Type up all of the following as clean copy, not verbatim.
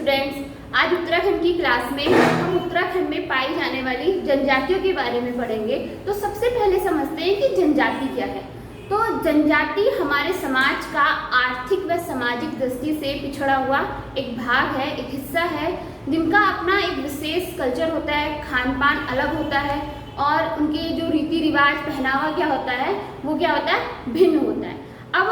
Students, आज उत्तराखंड की class में हम उत्तराखंड में पाई जाने वाली जनजातियों के बारे में पढ़ेंगे। तो सबसे पहले समझते हैं कि जनजाति क्या है। तो जनजाति हमारे समाज का आर्थिक व सामाजिक दृष्टि से पिछड़ा हुआ एक भाग है, एक हिस्सा है, जिनका अपना एक विशेष कल्चर होता है, खान पान अलग होता है और उनके जो रीति रिवाज पहनावा क्या होता है वो क्या होता है, भिन्न होता है। अब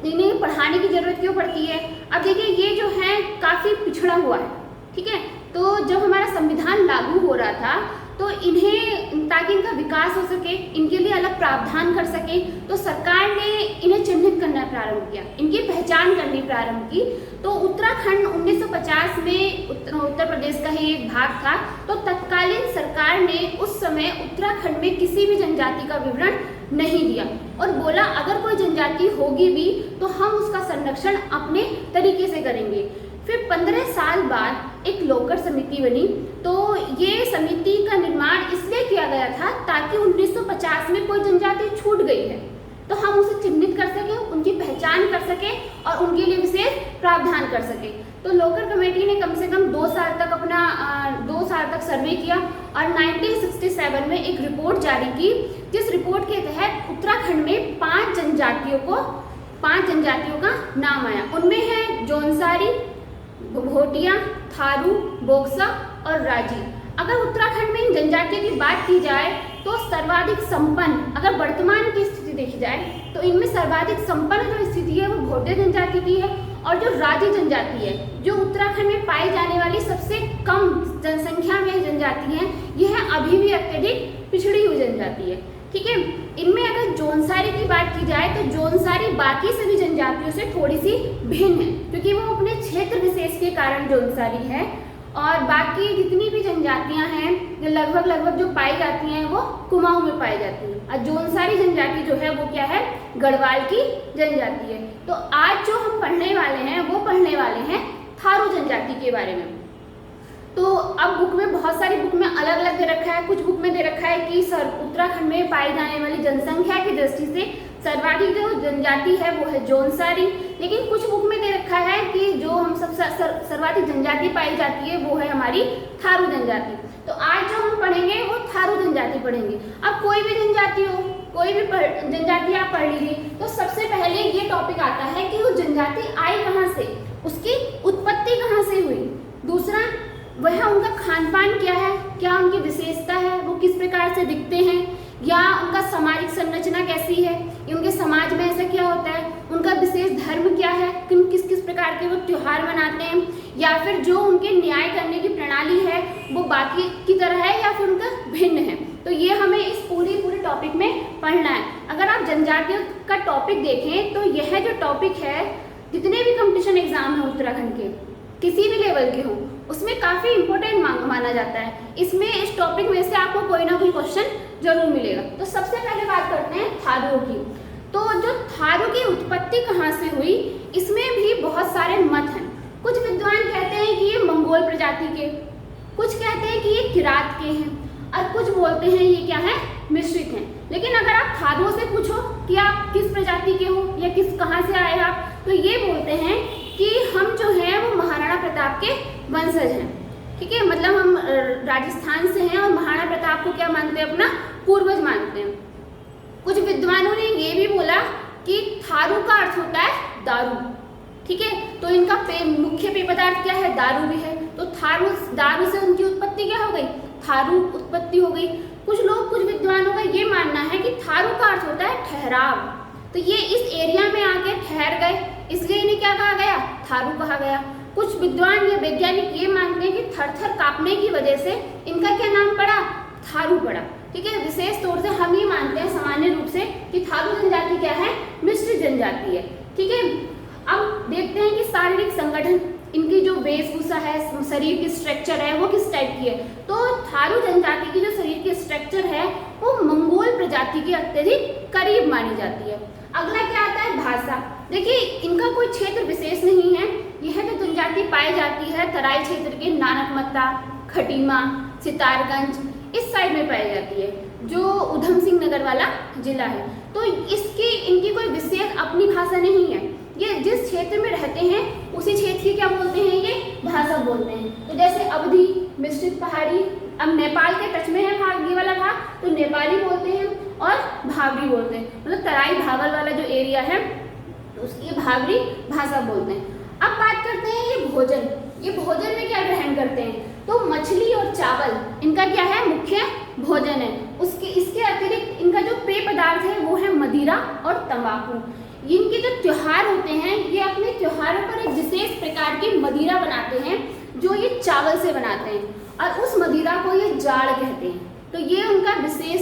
इन्हें पढ़ाने की जरूरत क्यों पड़ती है? अब देखिए ये जो है काफ़ी पिछड़ा हुआ है, ठीक है। तो जब हमारा संविधान लागू हो रहा था तो इन्हें, ताकि इनका विकास हो सके, इनके लिए अलग प्रावधान कर सके, तो सरकार ने इन्हें चिन्हित करना प्रारंभ किया, इनकी पहचान करनी प्रारंभ की। तो उत्तराखंड 1950 में उत्तर प्रदेश का ही एक भाग था। तो तत्कालीन सरकार ने उस समय उत्तराखंड में किसी भी जनजाति का विवरण नहीं दिया और बोला अगर कोई जनजाति होगी भी तो हम उसका संरक्षण अपने तरीके से करेंगे। फिर 15 साल बाद एक लोकर समिति बनी। तो ये समिति का निर्माण इसलिए किया गया था ताकि 1950 में कोई जनजाति छूट गई है तो हम उसे चिन्हित कर सकें, उनकी पहचान कर सकें और उनके लिए विशेष प्रावधान कर सकें। तो लोकर कमेटी ने कम से कम 2 साल तक सर्वे किया और 1967 में एक रिपोर्ट जारी की, जिस रिपोर्ट के तहत उत्तराखंड में 5 जनजातियों का नाम आया। उनमें है जौनसारी, भोटिया, थारू, बोक्सा और राजी। अगर उत्तराखंड में इन जनजातियों की बात की जाए तो सर्वाधिक संपन्न, अगर वर्तमान की स्थिति देखी जाए तो इनमें सर्वाधिक संपन्न जो स्थिति है वो भोटिया जनजाति की है और जो राजी जनजाति है, जो उत्तराखंड में पाई जाने वाली सबसे कम जनसंख्या में जनजाति है, यह अभी भी अत्यधिक पिछड़ी हुई जनजाति है, ठीक है। इनमें अगर जौनसारी की बात की जाए तो जौनसारी बाकी सभी जनजातियों से थोड़ी सी भिन्न है क्योंकि वो अपने क्षेत्र विशेष के कारण जौनसारी है और बाकी जितनी भी जनजातियां हैं जो लगभग जो पाई जाती हैं वो कुमाऊं में पाई जाती हैं और जौनसारी जनजाति जो है वो क्या है, गढ़वाल की जनजाति है। तो आज जो हम पढ़ने वाले हैं थारू जनजाति के बारे में। तो अब बुक में बहुत सारी बुक में अलग अलग दे रखा है। कुछ बुक में दे रखा है कि उत्तराखंड में पाई जाने वाली जनसंख्या की दृष्टि से सर्वाधिक जो जनजाति है वो है जौनसारी, लेकिन कुछ बुक में दे रखा है कि जो हम सब सर्वाधिक जनजाति पाई जाती है वो है हमारी थारू जनजाति। तो आज जो हम पढ़ेंगे वो थारू जनजाति पढ़ेंगे। अब कोई भी जनजाति हो, कोई भी जनजाति आप पढ़ लीजिए, तो सबसे पहले ये टॉपिक आता है कि वो जनजाति आई कहाँ से, उसकी उत्पत्ति कहाँ से हुई। दूसरा, वह उनका खान पान क्या है, क्या उनकी विशेषता है, वो किस प्रकार से दिखते हैं, या उनका सामाजिक संरचना कैसी है, उनके समाज में ऐसा क्या होता है, उनका विशेष धर्म क्या है, किस किस प्रकार के वो त्योहार मनाते हैं, या फिर जो उनके न्याय करने की प्रणाली है वो बाकी की तरह है या फिर उनका भिन्न है। तो ये हमें इस पूरे टॉपिक में पढ़ना है। अगर आप जनजातियों का टॉपिक देखें तो यह जो टॉपिक है, जितने भी कंपटीशन एग्जाम है उत्तराखंड के किसी भी लेवल के हों, उसमें काफ़ी इंपॉर्टेंट माना जाता है। इसमें इस टॉपिक में से आपको कोई ना कोई क्वेश्चन जरूर मिलेगा। तो सबसे पहले बात करते हैं थारू की। तो जो थारू की उत्पत्ति कहाँ से हुई, इसमें भी बहुत सारे मत हैं। कुछ विद्वान कहते हैं कि ये मंगोल प्रजाति के, कुछ कहते हैं कि ये किरात के हैं और कुछ बोलते हैं ये क्या है, मिश्रित हैं। लेकिन अगर आप थारुओं से पूछो कि आप किस प्रजाति के हो या कहाँ से आए आप, तो ये बोलते हैं कि हम जो है वो महाराणा प्रताप के वंशज हैं, ठीक है। मतलब हम राजस्थान से हैं और महाराणा प्रताप को क्या मानते हैं, अपना पूर्वज मानते हैं। कुछ विद्वानों ने ये भी बोला कि थारू का अर्थ होता है दारू, ठीक है। तो इनका मुख्य पेय पदार्थ क्या है, दारू भी है। तो दारू से उनकी उत्पत्ति क्या हो गई, थारू उत्पत्ति हो गई। कुछ विद्वानों का ये मानना है कि थारू का अर्थ होता है ठहराव। तो ये इस एरिया में आके ठहर गए, इसलिए इन्हें क्या कहा गया, थारू कहा गया। कुछ विद्वान या वैज्ञानिक ये मानते हैं कि थर कांपने की वजह से इनका क्या नाम पड़ा, थारू पड़ा, ठीक है। विशेष तौर से हम ये मानते हैं सामान्य रूप से कि थारू जनजाति क्या है, मिश्रित जनजाति है, ठीक है। अब देखते हैं कि शारीरिक संगठन, इनकी जो वेशभूषा है, शरीर की स्ट्रक्चर है वो किस टाइप की है। तो थारू जनजाति की जो शरीर की स्ट्रक्चर है वो मंगोल प्रजाति के अत्यधिक करीब मानी जाती है। अगला क्या आता है, भाषा। देखिए इनका कोई क्षेत्र विशेष नहीं है। यह जो जनजाति पाई जाती है तराई क्षेत्र के नानकमत्ता, खटीमा, सितारगंज इस साइड में पाई जाती है, जो उधम सिंह नगर वाला जिला है। तो इनकी कोई विशेष अपनी भाषा नहीं है। ये जिस क्षेत्र में रहते हैं उसी क्षेत्र की क्या बोलते हैं, ये भाषा बोलते हैं। तो जैसे अवधी, मिश्रित पहाड़ी, अब नेपाल के टच में है भाग, ये वाला भाग, तो नेपाली बोलते हैं और भावरी बोलते हैं, मतलब तराई भागल वाला जो एरिया है तो उसकी भावरी भाषा बोलते हैं। अब बात करते हैं ये भोजन, ये भोजन में क्या ग्रहण करते हैं, तो मछली और चावल इनका क्या है, मुख्य भोजन है। इसके अतिरिक्त इनका जो पेय पदार्थ है वो है मदिरा और तंबाकू। इनके जो त्योहार होते हैं, ये अपने त्योहारों पर एक विशेष प्रकार की मदिरा बनाते हैं जो ये चावल से बनाते हैं, और उस मदिरा को ये जाड़ कहते हैं। तो ये उनका विशेष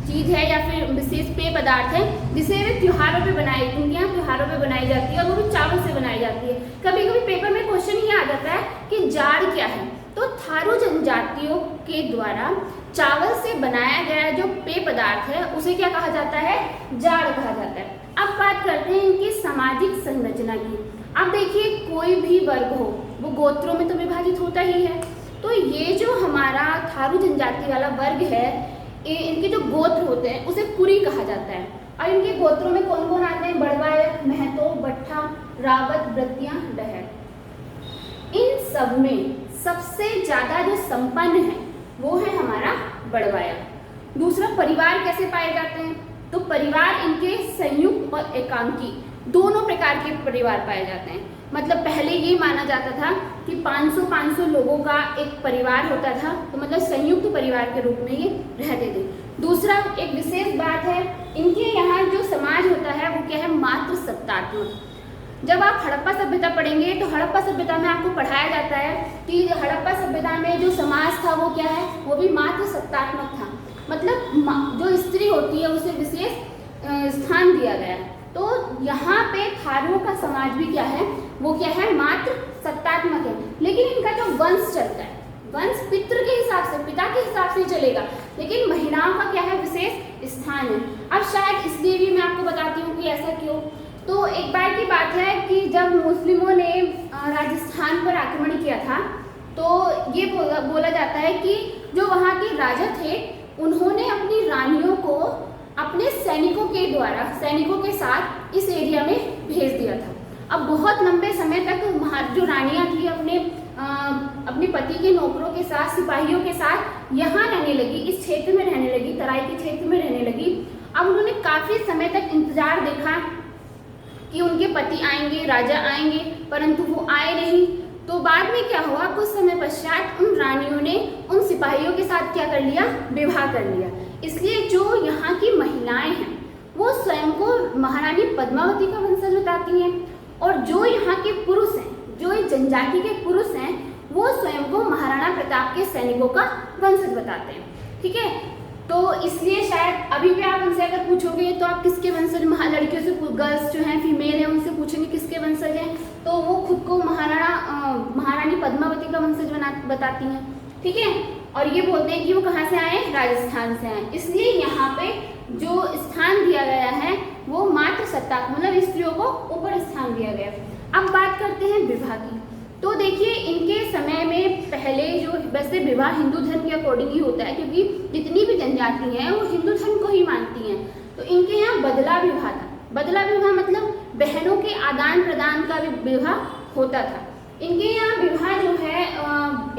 चीज़ है या फिर विशेष पेय पदार्थ है जिसे वे त्योहारों पे उनके यहाँ त्योहारों पे बनाई जाती है, और वो भी चावल से बनाई जाती है। कभी कभी पेपर में क्वेश्चन ये आ जाता है कि जाड़ क्या है, तो थारू जनजातियों के द्वारा चावल से बनाया गया जो पेय पदार्थ है उसे क्या कहा जाता है, जाड़ कहा जाता है। अब बात करते हैं इनकी सामाजिक संरचना की। अब देखिए कोई भी वर्ग हो वो गोत्रों में तो विभाजित होता ही है, तो ये जो हमारा थारू जनजाति वाला वर्ग है, इनके जो गोत्र होते हैं उसे कुरी कहा जाता है। और इनके गोत्रों में कौन कौन आते हैं, बड़वायत, महतो, बट्ठा, रावत, व्रतिया, डहर। इन सब में सबसे ज्यादा जो संपन्न है वो है हमारा बड़वायत। दूसरा, परिवार कैसे पाए जाते हैं, तो परिवार इनके संयुक्त और एकांकी दोनों प्रकार के परिवार पाए जाते हैं। मतलब पहले ये माना जाता था कि 500 लोगों का एक परिवार होता था, तो मतलब संयुक्त परिवार के रूप में ये रहते थे। दूसरा, एक विशेष बात है, इनके यहाँ जो समाज होता है वो क्या है, मात्र सत्तात्मक। जब आप हड़प्पा सभ्यता पढ़ेंगे तो हड़प्पा सभ्यता में आपको पढ़ाया जाता है कि हड़प्पा सभ्यता में जो समाज था वो क्या है, वो भी मात्र सत्तात्मक था। मतलब जो स्त्री होती है उसे विशेष स्थान दिया गया है। तो यहाँ पे थारुओं का समाज भी क्या है, वो क्या है, मात्र सत्तात्मक है। लेकिन इनका जो वंश चलता है, वंश पितृ के हिसाब से, पिता के हिसाब से चलेगा, लेकिन महिलाओं का क्या है, विशेष स्थान है। अब शायद इसलिए भी मैं आपको बताती हूँ कि ऐसा क्यों। तो एक बार की बात है कि जब मुस्लिमों ने राजस्थान पर आक्रमण किया था, तो ये बोला जाता है कि जो वहाँ के राजा थे उन्होंने अपनी रानियों को अपने सैनिकों के साथ इस एरिया में भेज दिया था। अब बहुत लंबे समय तक जो रानियां थी अपने पति के नौकरों के साथ, सिपाहियों के साथ यहाँ रहने लगी, इस क्षेत्र में रहने लगी, तराई के क्षेत्र में रहने लगी। अब उन्होंने काफी समय तक इंतजार देखा कि उनके पति आएंगे, राजा आएंगे, परंतु वो आए नहीं। तो बाद में क्या हुआ, कुछ समय पश्चात उन रानियों ने उन सिपाहियों के साथ क्या कर लिया, विवाह कर लिया। इसलिए जो यहाँ की महिलाएं हैं वो स्वयं को महारानी पद्मावती का वंशज बताती हैं, और जो यहाँ के पुरुष हैं, जो इस जनजाति के पुरुष हैं, वो स्वयं को महाराणा प्रताप के सैनिकों का वंशज बताते हैं। ठीक है, तो इसलिए शायद अभी भी आप उनसे अगर पूछोगे तो आप किसके वंशज, लड़कियों से, गर्ल्स जो हैं फीमेल हैं उनसे पूछेंगे किसके वंशज हैं, तो वो खुद को महारानी पद्मावती का वंशज बताती हैं। ठीक है, और ये बोलते हैं कि वो कहाँ से आए, राजस्थान से आए। इसलिए यहाँ पे जो स्थान दिया गया है वो मात्र सत्तात्मक, मतलब स्त्रियों को ऊपर स्थान दिया गया। अब बात करते हैं विवाह की। तो देखिए इनके समय में पहले जो, वैसे विवाह हिंदू धर्म के अकॉर्डिंग ही होता है क्योंकि जितनी भी जनजाति हैं वो हिंदू धर्म को ही मानती हैं। तो इनके यहाँ बदला विवाह था। बदला विवाह मतलब बहनों के आदान प्रदान का विवाह होता था। इनके यहाँ विवाह जो है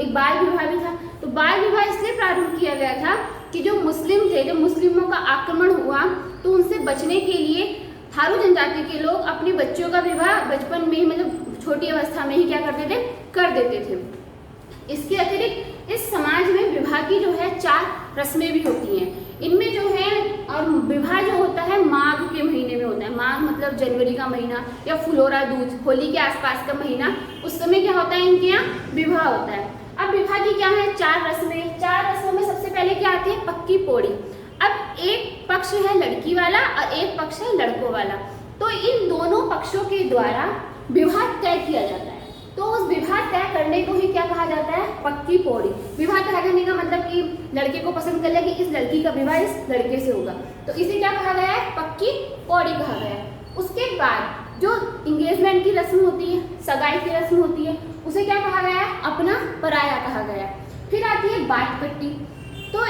एक बाल विवाह भी था। तो बाल विवाह इसलिए प्रारंभ किया गया था कि जो मुस्लिम थे, जब मुस्लिमों का आक्रमण हुआ तो उनसे बचने के लिए थारू जनजाति के लोग अपने बच्चों का विवाह बचपन में ही, मतलब छोटी अवस्था में ही क्या करते थे, कर देते थे। इसके अतिरिक्त इस समाज में विवाह की जो है 4 रस्में भी होती हैं। इनमें जो है, और विवाह जो होता है माघ के महीने में होता है। माघ मतलब जनवरी का महीना या फुलोरा दूज, होली के आसपास का महीना, उस समय क्या होता है, इनके यहाँ विवाह होता है। अब विवाह की क्या है, 4 रस्में। 4 रस्मों में सबसे पहले क्या आती है, पक्की पौड़ी। अब एक पक्ष है लड़की वाला और एक पक्ष है लड़कों वाला। तो इन दोनों पक्षों के द्वारा विवाह तय किया जाता है। तो उस विवाह तय करने को ही क्या कहा जाता है, पक्की पौड़ी। विवाह तय करने का मतलब कि लड़के को पसंद कर लिया कि इस लड़की का विवाह इस लड़के से होगा, तो इसे क्या कहा गया है, पक्की पौड़ी कहा गया है। उसके बाद जो इंगेजमेंट की रस्म होती है, सगाई की रस्म होती है, उसे क्या कहा गया है, अपना पराया कहा गया है। फिर आती है बाट कट्टी। तो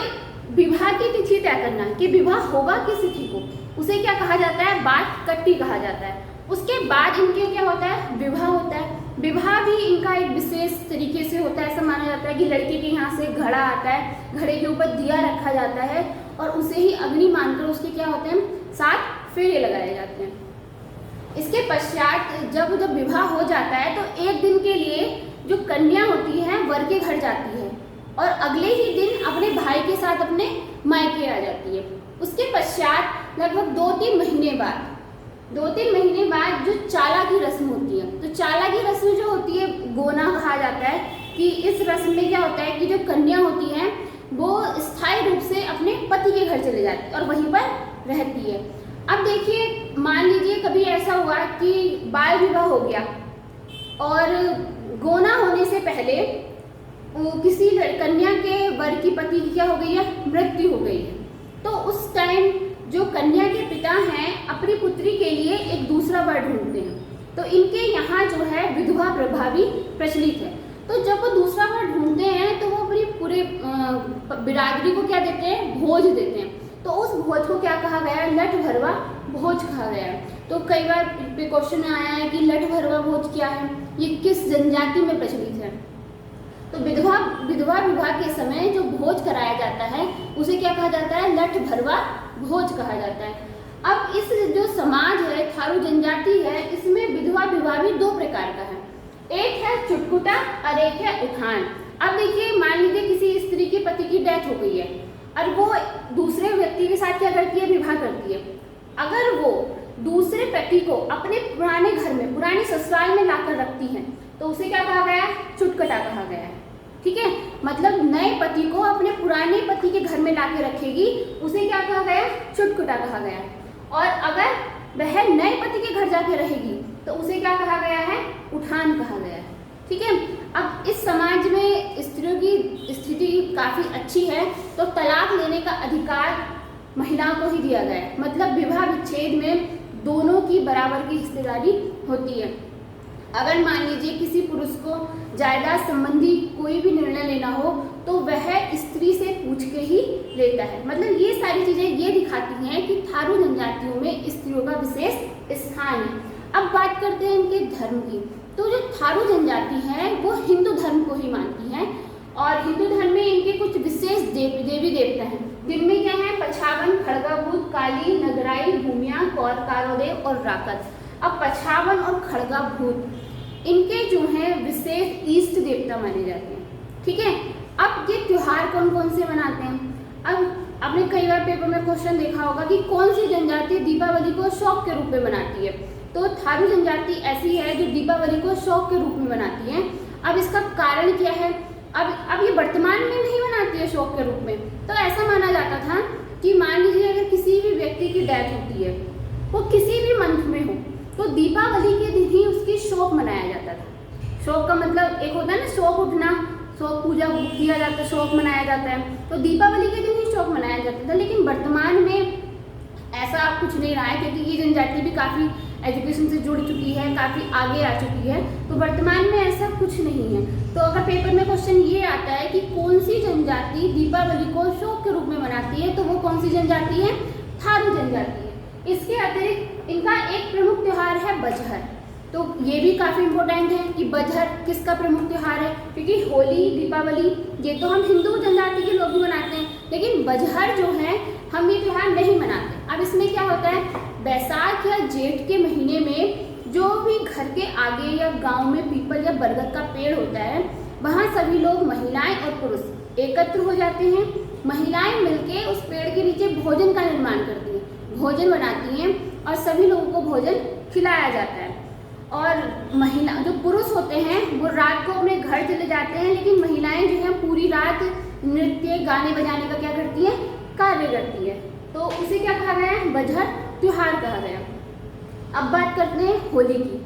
विवाह की तिथि तय करना कि विवाह होगा किस तिथि को, उसे क्या कहा जाता है, बाट कट्टी कहा जाता है। उसके बाद इनके क्या होता है, विवाह होता है। विवाह भी इनका एक विशेष तरीके से होता है। ऐसा माना जाता है कि लड़के के यहाँ से घड़ा आता है, घड़े के ऊपर दिया रखा जाता है और उसे ही अग्नि मानकर उसके क्या होते हैं 7 फेरे लगाए जाते हैं। इसके पश्चात जब विवाह हो जाता है तो एक दिन के लिए जो कन्या होती है वर के घर जाती है और अगले ही दिन अपने भाई के साथ अपने मायके आ जाती है। उसके पश्चात लगभग 2-3 महीने बाद जो चाला की रस्म होती है, तो चाला की रस्म जो होती है गोना कहा जाता है कि इस रस्म में क्या होता है कि जो कन्या होती है वो स्थायी रूप से अपने पति के घर चले जाती है और वहीं पर रहती है। अब देखिए, मान लीजिए कभी ऐसा हुआ कि बाल विवाह हो गया और गोना होने से पहले किसी कन्या के वर की पति की क्या हो गई है, मृत्यु हो गई है। तो उस टाइम जो कन्या के पिता हैं अपनी पुत्री के लिए एक दूसरा वर ढूंढते हैं। तो इनके यहाँ जो है विधवा प्रथा भी प्रचलित है। तो जब वो दूसरा वर ढूंढते हैं तो वो अपनी पूरे बिरादरी को क्या देते हैं, भोज देते हैं। तो उस भोज को क्या कहा गया है, लठ भरवा भोज कहा गया है। तो कई बार पे क्वेश्चन आया है कि लठ भरवा भोज क्या है, ये किस जनजाति में प्रचलित है। तो विधवा विवाह के समय जो भोज कराया जाता है उसे क्या कहा जाता है, लठ भरवा भोज कहा जाता है। अब इस जो समाज है थारू जनजाति है, इसमें विधवा विवाह भी 2 प्रकार का है। एक है चुटकुटा और एक है उठान। अब देखिए, मान लीजिए किसी स्त्री के पति की डेथ हो गई है और वो दूसरे व्यक्ति के साथ क्या करती है, विवाह करती है। अगर वो दूसरे पति को अपने पुराने घर में, पुराने ससुराल में लाकर रखती है तो उसे क्या कहा गया है, चुटकुटा कहा गया है। ठीक है, मतलब नए पति को अपने पुराने पति के घर में लाके रखेगी, उसे क्या कहा गया, चुटकुटा कहा गया। और अगर वह नए पति के घर जाके रहेगी तो उसे क्या कहा गया है, उठान कहा गया है। ठीक है, अब इस समाज में स्त्रियों की स्थिति काफ़ी अच्छी है, तो तलाक लेने का अधिकार महिलाओं को ही दिया गया है। मतलब विवाह विच्छेद में दोनों की बराबर की हिस्सेदारी होती है। अगर मान लीजिए किसी पुरुष को जायदाद संबंधी कोई भी निर्णय लेना हो तो वह स्त्री से पूछ के ही लेता है। मतलब ये सारी चीज़ें ये दिखाती हैं कि थारू जनजातियों में स्त्रियों का विशेष स्थान है। अब बात करते हैं इनके धर्म की। तो जो थारू जनजाति है वो हिंदू धर्म को ही मानती है और हिंदू धर्म में इनके कुछ विशेष देवी देवता हैं, जिनमें क्या है, पछावन, खड़गाभूत, काली, नगराई, भूमिया, कौर, कारोदेव और राकत। अब पछावन और खड़गाभूत इनके जो हैं विशेष इष्ट देवता माने जाते हैं। ठीक है, अब ये त्योहार कौन कौन से मनाते हैं। अब आपने कई बार पेपर में क्वेश्चन देखा होगा कि कौन सी जनजाति दीपावली को शौक के रूप में मनाती है। तो थारू जनजाति ऐसी है जो दीपावली को शौक के रूप में मनाती है। अब इसका कारण क्या है, अब ये वर्तमान में नहीं मनाती है शौक के रूप में। तो ऐसा माना जाता था कि मान लीजिए अगर किसी भी व्यक्ति की डेथ होती है, वो किसी भी मंथ में हो, तो दीपावली के दिन ही उसकी शोक मनाया जाता था। शोक का मतलब एक होता है ना, शोक उठना, शोक पूजा किया जाता है, शोक मनाया जाता है। तो दीपावली के दिन ही शोक मनाया जाता था। लेकिन वर्तमान में ऐसा कुछ नहीं रहा है, क्योंकि ये जनजाति भी काफ़ी एजुकेशन से जुड़ चुकी है, काफ़ी आगे आ चुकी है। तो वर्तमान में ऐसा कुछ नहीं है। तो अगर पेपर में क्वेश्चन ये आता है कि कौन सी जनजाति दीपावली को शोक के रूप में मनाती है, तो वो कौन सी जनजाति है, थारू जनजाति है। इसके अतिरिक्त इनका एक प्रमुख त्यौहार है बजहर। तो ये भी काफ़ी इम्पोर्टेंट है कि बजहर किसका प्रमुख त्यौहार है, क्योंकि होली, दीपावली ये तो हम हिंदू जनजाति के लोग भी मनाते हैं, लेकिन बजहर जो है हम ये त्यौहार नहीं मनाते। अब इसमें क्या होता है, बैसाख या जेठ के महीने में जो भी घर के आगे या गांव में पीपल या बरगद का पेड़ होता है, वहाँ सभी लोग, महिलाएं और पुरुष एकत्र हो जाते हैं। महिलाएं मिलके उस पेड़ के नीचे भोजन का निर्माण करती हैं, भोजन बनाती हैं और सभी लोगों को भोजन खिलाया जाता है। और महिला जो पुरुष होते हैं वो रात को अपने घर चले जाते हैं, लेकिन महिलाएं जो हैं पूरी रात नृत्य, गाने बजाने का क्या करती हैं, कार्य करती है। तो उसे क्या कहा गया है, बजहर त्योहार कहा गया। अब बात करते हैं होली की।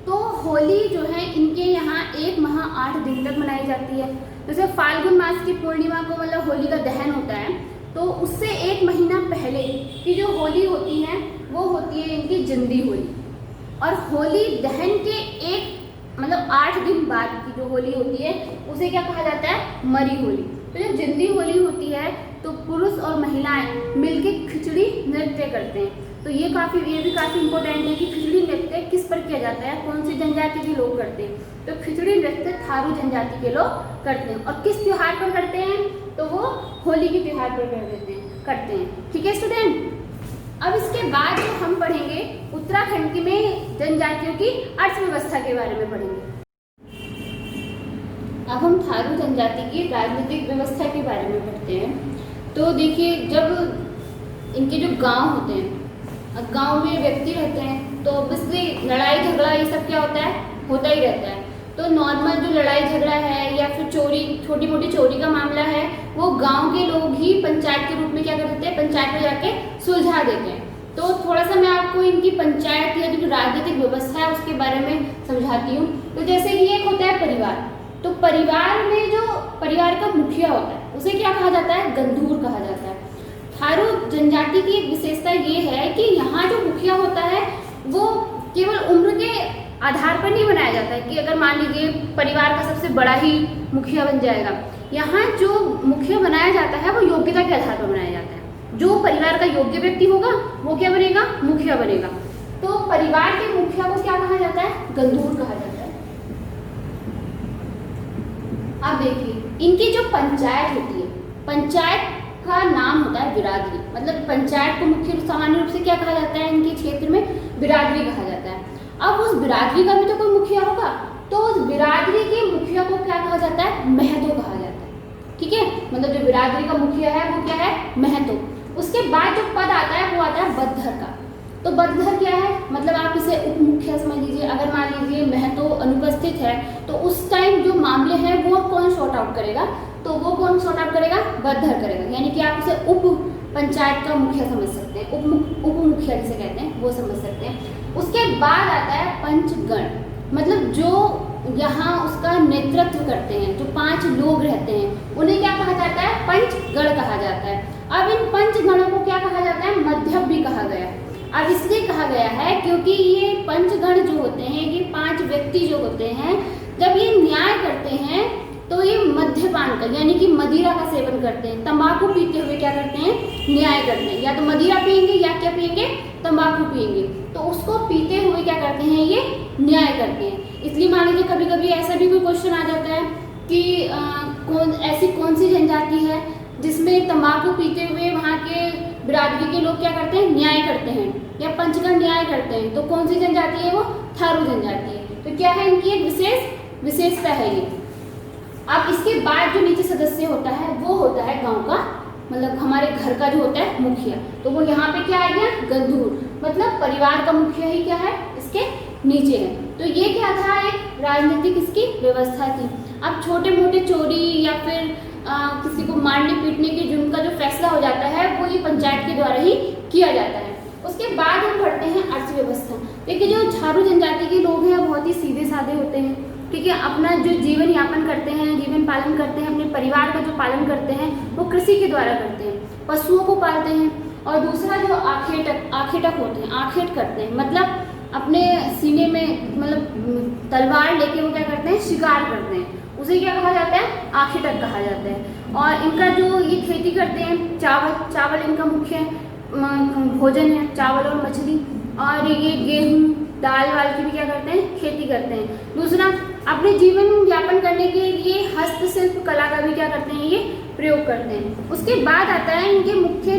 तो होली जो है इनके यहाँ 1 माह 8 दिन तक मनाई जाती है। जैसे फाल्गुन मास की पूर्णिमा को मतलब होली का दहन होता है, तो उससे 1 महीना पहले की जो होली होती है वो होती है इनकी जिंदी होली। और होली दहन के मतलब 8 दिन बाद की जो होली होती है उसे क्या कहा जाता है, मरी होली। तो जब जिंदी होली होती है तो पुरुष और महिलाएं मिलकर खिचड़ी नृत्य करते हैं। तो ये भी काफ़ी इंपॉर्टेंट है कि खिचड़ी नृत्य किस पर किया जाता है, कौन सी जनजाति के लोग करते हैं। तो खिचड़ी नृत्य थारू जनजाति के लोग करते हैं। और किस त्योहार पर करते हैं, तो वो होली के त्योहार पर करते हैं। ठीक है स्टूडेंट, अब इसके बाद जो हम पढ़ेंगे उत्तराखंड में जनजातियों की अर्थव्यवस्था के बारे में पढ़ेंगे। अब हम थारू जनजाति की राजनीतिक व्यवस्था के बारे में पढ़ते हैं। तो देखिए, जब इनके जो गांव होते हैं, गांव में व्यक्ति रहते हैं, तो ऑब्वियसली लड़ाई झगड़ा ये सब क्या होता ही रहता है। तो नॉर्मल जो लड़ाई झगड़ा है या फिर चोरी, छोटी मोटी चोरी का मामला है, वो गांव के लोग ही पंचायत के रूप में क्या कर देते हैं, पंचायत में जाके सुलझा देते हैं। तो थोड़ा सा मैं आपको इनकी पंचायत या जो राजनीतिक व्यवस्था है उसके बारे में समझाती हूँ। तो जैसे कि एक होता है परिवार, तो परिवार में जो परिवार का मुखिया होता है उसे क्या कहा जाता है, गंधूर कहा जाता है। थारू जनजाति की एक विशेषता ये है कि यहाँ जो मुखिया होता है वो केवल उम्र के आधार पर नहीं बनाया जाता है कि अगर मान लीजिए परिवार का सबसे बड़ा ही मुखिया बन जाएगा। यहाँ जो मुखिया बनाया जाता है वो योग्यता के आधार पर बनाया जाता है। जो परिवार का योग्य व्यक्ति होगा वो क्या बनेगा, मुखिया बनेगा। तो परिवार के मुखिया को क्या कहा जाता है, गंधूर कहा जाता है। अब देखिए, इनकी जो पंचायत होती है, पंचायत का नाम होता है बिरादरी। मतलब पंचायत को मुख्य सामान्य रूप से क्या कहा जाता है, इनके क्षेत्र में बिरादरी कहा जाता है। अब उस बिरादरी का भी तो कोई मुखिया होगा, तो उस बिरादरी के मुखिया को क्या कहा जाता है, महतो कहा जाता है। ठीक है, मतलब जो बिरादरी का मुखिया है वो क्या है, महतो। उसके बाद जो पद आता है वो आता है बद्धर का। तो बद्धर क्या है, मतलब आप इसे उप मुखिया समझ लीजिए। अगर मान लीजिए महतो अनुपस्थित है तो उस टाइम जो मामले हैं वो कौन सॉर्ट आउट करेगा, तो वो कौन सॉर्ट आउट करेगा, बद्धर करेगा। यानी कि आप उसे उप पंचायत का मुखिया समझ सकते हैं, उप मुखिया जिसे कहते हैं वो समझ सकते हैं। उसके बाद आता है पंचगण, मतलब जो यहाँ उसका नेतृत्व करते हैं, जो 5 लोग रहते हैं उन्हें क्या कहा जाता है, पंचगण कहा जाता है। अब इन पंचगणों को क्या कहा जाता है, मध्यम भी कहा गया है। अब इसलिए कहा गया है क्योंकि ये पंचगण जो होते हैं, ये 5 व्यक्ति जो होते हैं, जब ये न्याय करते हैं तो ये मद्यपान का यानी कि मदिरा का सेवन करते हैं, तंबाकू पीते हुए क्या करते हैं, न्याय करते हैं। या तो मदिरा पियेंगे या क्या पियेंगे, तंबाकू पियेंगे। तो उसको पीते हुए क्या करते हैं, ये न्याय करते हैं। इसलिए मान लीजिए कभी कभी ऐसा भी कोई क्वेश्चन आ जाता है कि ऐसी कौन सी जनजाति है जिसमें तंबाकू पीते हुए वहाँ के बिरादरी के लोग क्या करते हैं, न्याय करते हैं या पंचगण न्याय करते हैं। तो कौन सी जनजाति है, वो थारू जनजाति है। तो क्या है, इनकी एक विशेषता है ये। अब इसके बाद जो नीचे सदस्य होता है वो होता है गांव का, मतलब हमारे घर का जो होता है मुखिया। तो वो यहाँ पे क्या आ गया, गंधूर, मतलब परिवार का मुखिया ही क्या है, इसके नीचे है। तो ये क्या था, एक राजनीतिक इसकी व्यवस्था थी। अब छोटे मोटे चोरी या फिर किसी को मारने पीटने के जुर्म का जो फैसला हो जाता है वो ये पंचायत के द्वारा ही किया जाता है। उसके बाद हम पढ़ते हैं अर्थव्यवस्था। देखिए, जो थारू जनजाति के लोग हैं बहुत ही सीधे साधे होते हैं। ठीक है, अपना जो जीवन यापन करते हैं, जीवन पालन करते हैं, अपने परिवार का जो पालन करते हैं वो कृषि के द्वारा करते हैं, पशुओं को पालते हैं। और दूसरा जो आखेटक होते हैं, आखेट करते हैं, मतलब अपने सीने में मतलब तलवार लेके वो क्या करते हैं, शिकार करते हैं, उसे क्या कहा जाता है, आखेटक कहा जाता है। और इनका जो ये खेती करते हैं, चावल इनका मुख्य भोजन है, चावल और मछली। और ये गेहूँ दाल वाल की भी क्या करते हैं, खेती करते हैं। दूसरा, अपने जीवन यापन करने के लिए हस्तशिल्प कला का भी क्या करते हैं, ये प्रयोग करते हैं। उसके बाद आता है इनके मुख्य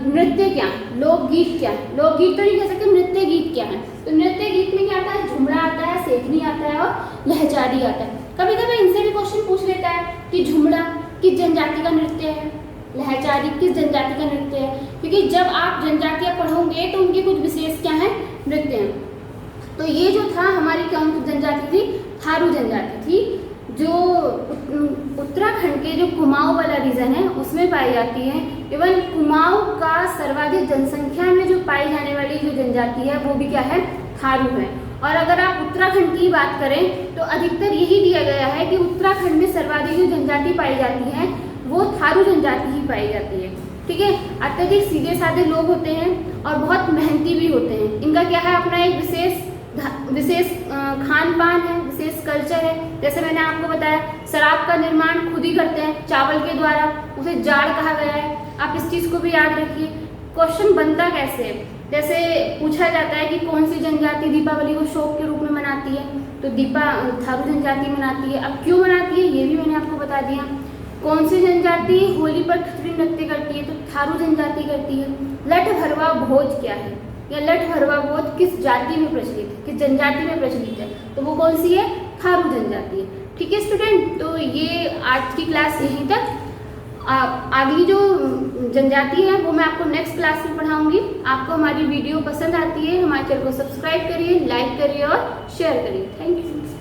नृत्य क्या है, लोकगीत क्या है। लोकगीत तो नहीं कह सकते, नृत्य गीत क्या है। तो नृत्य गीत में क्या आता है, झुमड़ा आता है, सेखनी आता है और लहचारी आता है। कभी कभी इनसे भी क्वेश्चन पूछ लेता है कि झुमड़ा किस जनजाति का नृत्य है, लहचारी किस जनजाति का नृत्य है। क्योंकि जब आप जनजातियाँ पढ़ोगे तो उनके कुछ विशेष क्या है, नृत्य हैं। तो ये जो था हमारी कौन सी जनजाति थी, थारू जनजाति थी, जो उत्तराखंड के जो कुमाऊं वाला रीजन है उसमें पाई जाती है। इवन कुमाऊं का सर्वाधिक जनसंख्या में जो पाई जाने वाली जो जनजाति है वो भी क्या है, थारू है। और अगर आप उत्तराखंड की बात करें तो अधिकतर यही दिया गया है कि उत्तराखंड में सर्वाधिक जो जनजाति पाई जाती है वो थारू जनजाति ही पाई जाती है। ठीक है, अत्यधिक सीधे साधे लोग होते हैं और बहुत मेहनती भी होते हैं। इनका क्या है, अपना एक विशेष खान पान है, विशेष कल्चर है। जैसे मैंने आपको बताया, शराब का निर्माण खुद ही करते हैं चावल के द्वारा, उसे जाड़ कहा गया है। आप इस चीज़ को भी याद रखिए। क्वेश्चन बनता कैसे है जैसे पूछा जाता है कि कौन सी जनजाति दीपावली को शौक के रूप में मनाती है, तो थारू जनजाति मनाती है। अब क्यों मनाती है ये भी मैंने आपको बता दिया। कौन सी जनजाति होली पर खिचड़ी नृत्य करती है, तो थारू जनजाति करती है। लठ भरवा भोज क्या है, या लठ भरवा भोज किस जाति में प्रचलित है, किस जनजाति में प्रचलित है, तो वो कौन सी है, थारू जनजाति है। ठीक है स्टूडेंट, तो ये आज की क्लास यहीं तक। आगे जो जनजाति है वो मैं आपको नेक्स्ट क्लास में पढ़ाऊंगी। आपको हमारी वीडियो पसंद आती है, हमारे चैनल को सब्सक्राइब करिए, लाइक करिए और शेयर करिए। Thank you.